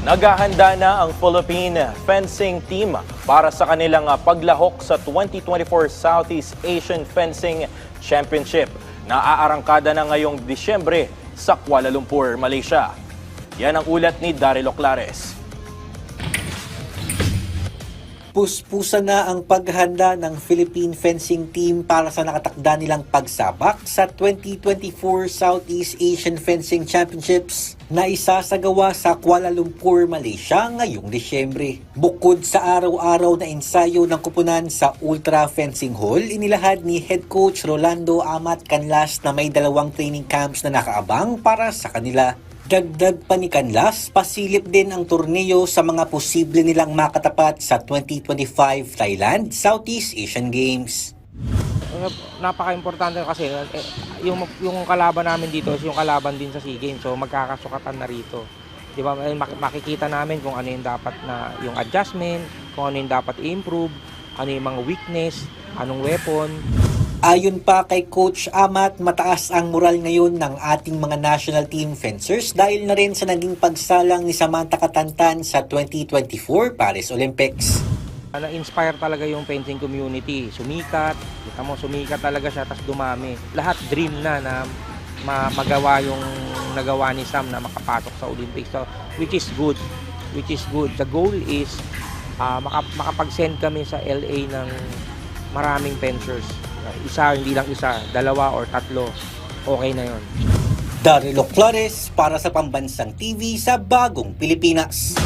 Naghahanda na ang Philippine fencing team para sa kanilang paglahok sa 2024 Southeast Asian Fencing Championship na aarangkada na ngayong Disyembre sa Kuala Lumpur, Malaysia. Yan ang ulat ni Daryl Oclares. Puspusa na ang paghahanda ng Philippine Fencing Team para sa nakatakda nilang pagsabak sa 2024 Southeast Asian Fencing Championships na isasagawa sa Kuala Lumpur, Malaysia ngayong Disyembre. Bukod sa araw-araw na ensayo ng kupunan sa Ultra Fencing Hall, inilahad ni Head Coach Rolando Amat Canlas na may 2 training camps na nakaabang para sa kanila. Dagdag pa ni Canlas, pasilip din ang torneo sa mga posible nilang makatapat sa 2025 Thailand Southeast Asian Games. Napaka-importante kasi yung kalaban namin dito is yung kalaban din sa SEA Games. So magkakasukatan na rito. 'Di ba? Makikita namin kung ano yung dapat na yung adjustment, kung ano yung dapat i-improve, ano yung mga weakness, anong weapon. Ayon pa kay Coach Amat, mataas ang moral ngayon ng ating mga national team fencers dahil na rin sa naging pagsalang ni Samantha Katantan sa 2024 Paris Olympics. Na-inspire talaga yung fencing community. Sumikat, kita mo sumikat talaga siya, tapos dumami. Lahat dream na magawa yung nagawa ni Sam na makapasok sa Olympics. So, which is good. The goal is makapag-send kami sa LA ng maraming fencers. Isa, hindi lang isa, 2 or 3, okay na yon. Daryl Oclares para sa Pambansang TV sa Bagong Pilipinas.